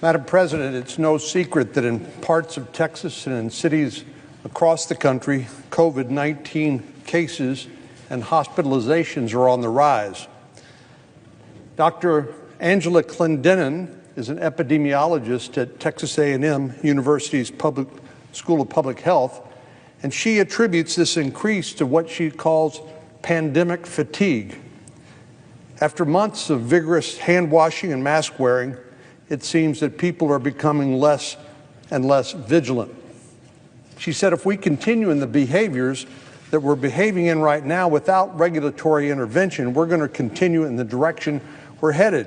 Madam President, it's no secret that in parts of Texas and in cities across the country, COVID-19 cases and hospitalizations are on the rise. Dr. Angela Clendenin is an epidemiologist at Texas A&M University's School of Public Health, and she attributes this increase to what she calls pandemic fatigue. After months of vigorous hand washing and mask wearing, it seems that people are becoming less and less vigilant. She said if we continue in the behaviors that we're behaving in right now without regulatory intervention, we're going to continue in the direction we're headed.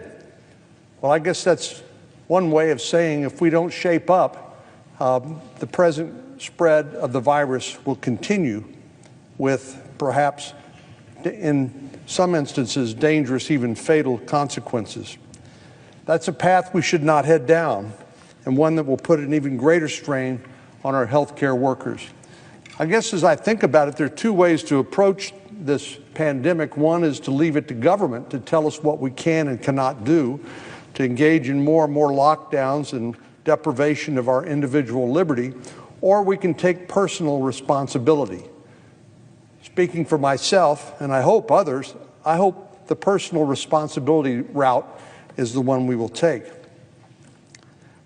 Well, I guess that's one way of saying if we don't shape up, the present spread of the virus will continue with perhaps, in some instances, dangerous, even fatal consequences. That's a path we should not head down, and one that will put an even greater strain on our healthcare workers. I guess as I think about it, there are two ways to approach this pandemic. One is to leave it to government to tell us what we can and cannot do, to engage in more and more lockdowns and deprivation of our individual liberty, or we can take personal responsibility. Speaking for myself, and I hope others, I hope the personal responsibility route is the one we will take.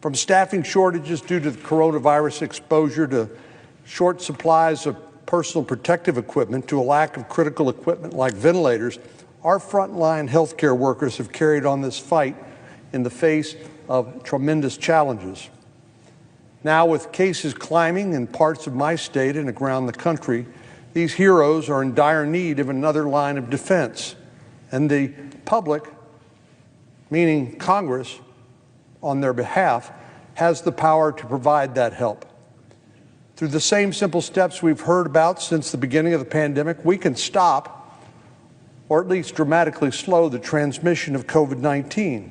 From staffing shortages due to the coronavirus exposure to short supplies of personal protective equipment to a lack of critical equipment like ventilators, our frontline healthcare workers have carried on this fight in the face of tremendous challenges. Now, with cases climbing in parts of my state and around the country, these heroes are in dire need of another line of defense, and the public, meaning Congress, on their behalf, has the power to provide that help. Through the same simple steps we've heard about since the beginning of the pandemic, we can stop, or at least dramatically slow, the transmission of COVID-19.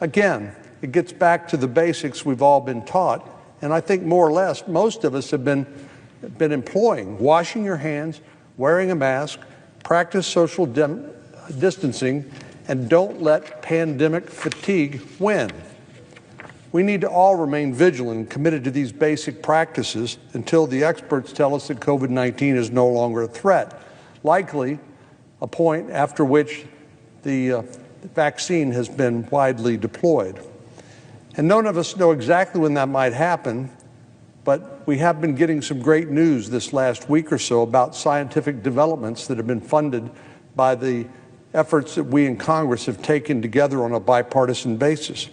Again, it gets back to the basics we've all been taught, and I think more or less most of us have been employing: washing your hands, wearing a mask, practice social distancing, and don't let pandemic fatigue win. We need to all remain vigilant and committed to these basic practices until the experts tell us that COVID-19 is no longer a threat, likely a point after which the vaccine has been widely deployed. And none of us know exactly when that might happen, but we have been getting some great news this last week or so about scientific developments that have been funded by the efforts that we in Congress have taken together on a bipartisan basis.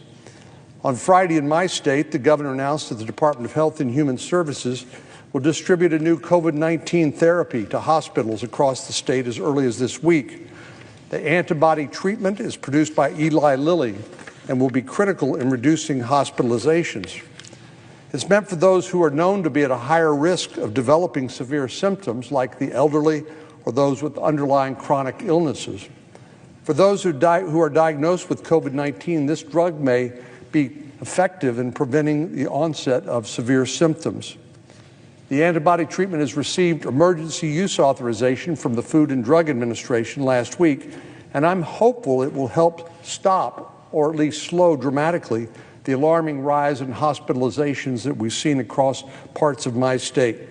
On Friday in my state, the governor announced that the Department of Health and Human Services will distribute a new COVID-19 therapy to hospitals across the state as early as this week. The antibody treatment is produced by Eli Lilly and will be critical in reducing hospitalizations. It's meant for those who are known to be at a higher risk of developing severe symptoms, like the elderly or those with underlying chronic illnesses. For those who are diagnosed with COVID-19, this drug may be effective in preventing the onset of severe symptoms. The antibody treatment has received emergency use authorization from the Food and Drug Administration last week, and I'm hopeful it will help stop, or at least slow dramatically, the alarming rise in hospitalizations that we've seen across parts of my state.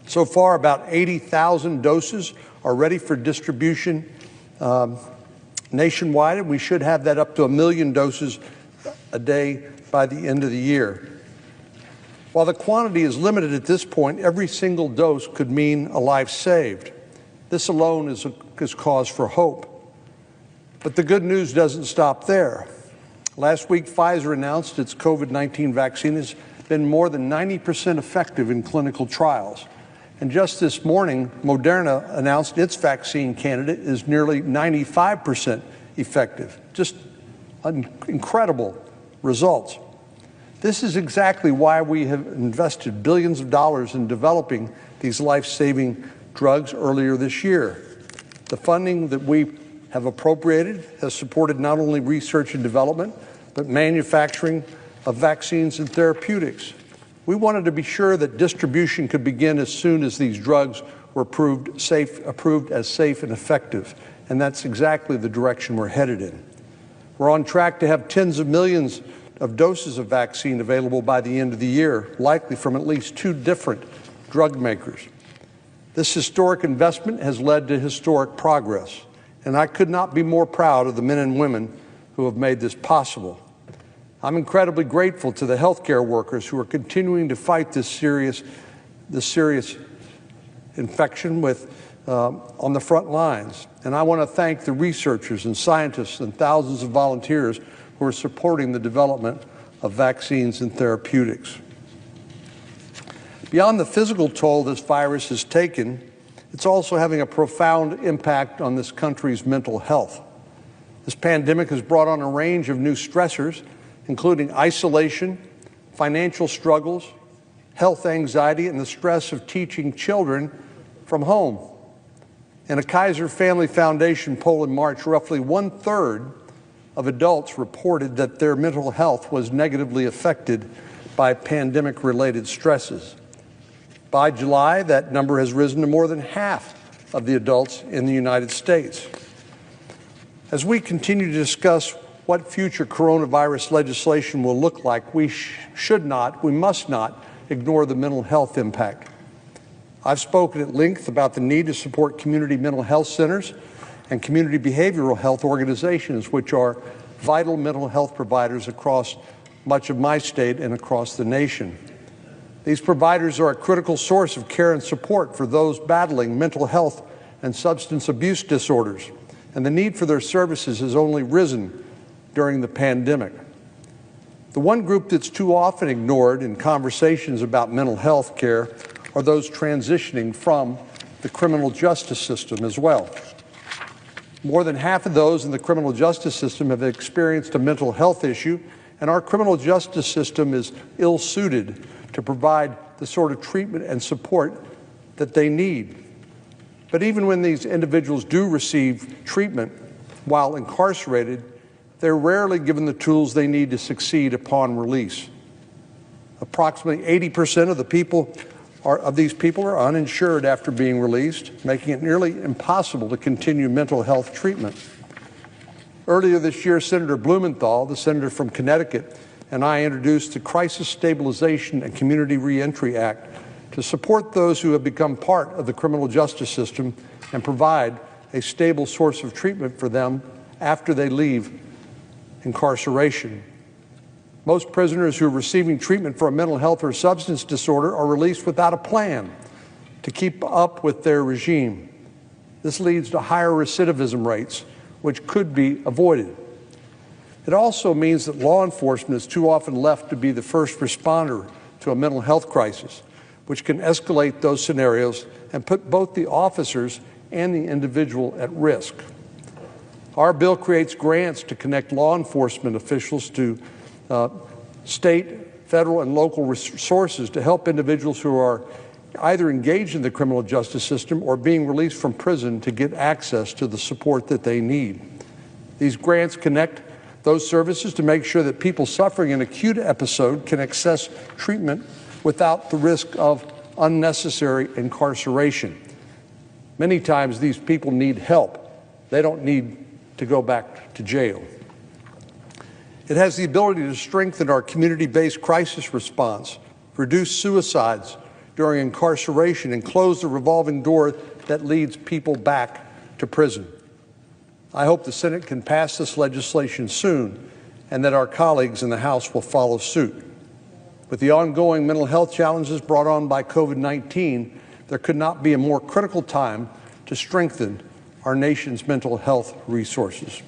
So far, about 80,000 doses are ready for distribution nationwide, and we should have that up to 1 million doses a day by the end of the year. While the quantity is limited at this point, every single dose could mean a life saved. This alone is cause for hope. But the good news doesn't stop there. Last week, Pfizer announced its COVID-19 vaccine has been more than 90% effective in clinical trials. And just this morning, Moderna announced its vaccine candidate is nearly 95% effective. Just incredible results. This is exactly why we have invested billions of dollars in developing these life-saving drugs earlier this year. The funding that we have appropriated has supported not only research and development, but manufacturing of vaccines and therapeutics. We wanted to be sure that distribution could begin as soon as these drugs were approved as safe and effective, and that's exactly the direction we're headed in. We're on track to have tens of millions of doses of vaccine available by the end of the year, likely from at least 2 different drug makers. This historic investment has led to historic progress, and I could not be more proud of the men and women who have made this possible. I'm incredibly grateful to the healthcare workers who are continuing to fight this serious infection on the front lines. And I want to thank the researchers and scientists and thousands of volunteers who are supporting the development of vaccines and therapeutics. Beyond the physical toll this virus has taken, it's also having a profound impact on this country's mental health. This pandemic has brought on a range of new stressors, including isolation, financial struggles, health anxiety, and the stress of teaching children from home. In a Kaiser Family Foundation poll in March, roughly 1/3 of adults reported that their mental health was negatively affected by pandemic-related stresses. By July, that number has risen to more than half of the adults in the United States. As we continue to discuss what future coronavirus legislation will look like, we must not ignore the mental health impact. I've spoken at length about the need to support community mental health centers and community behavioral health organizations, which are vital mental health providers across much of my state and across the nation. These providers are a critical source of care and support for those battling mental health and substance abuse disorders, and the need for their services has only risen during the pandemic. The one group that's too often ignored in conversations about mental health care are those transitioning from the criminal justice system as well. More than half of those in the criminal justice system have experienced a mental health issue, and our criminal justice system is ill-suited to provide the sort of treatment and support that they need. But even when these individuals do receive treatment while incarcerated, they're rarely given the tools they need to succeed upon release. Approximately 80% of these people are uninsured after being released, making it nearly impossible to continue mental health treatment. Earlier this year, Senator Blumenthal, the senator from Connecticut, and I introduced the Crisis Stabilization and Community Reentry Act to support those who have become part of the criminal justice system and provide a stable source of treatment for them after they leave incarceration. Most prisoners who are receiving treatment for a mental health or substance disorder are released without a plan to keep up with their regime. This leads to higher recidivism rates, which could be avoided. It also means that law enforcement is too often left to be the first responder to a mental health crisis, which can escalate those scenarios and put both the officers and the individual at risk. Our bill creates grants to connect law enforcement officials to state, federal, and local resources to help individuals who are either engaged in the criminal justice system or being released from prison to get access to the support that they need. These grants connect those services to make sure that people suffering an acute episode can access treatment without the risk of unnecessary incarceration. Many times these people need help. They don't need to go back to jail. It has the ability to strengthen our community-based crisis response, reduce suicides during incarceration, and close the revolving door that leads people back to prison. I hope the Senate can pass this legislation soon and that our colleagues in the House will follow suit. With the ongoing mental health challenges brought on by COVID-19, there could not be a more critical time to strengthen our nation's mental health resources.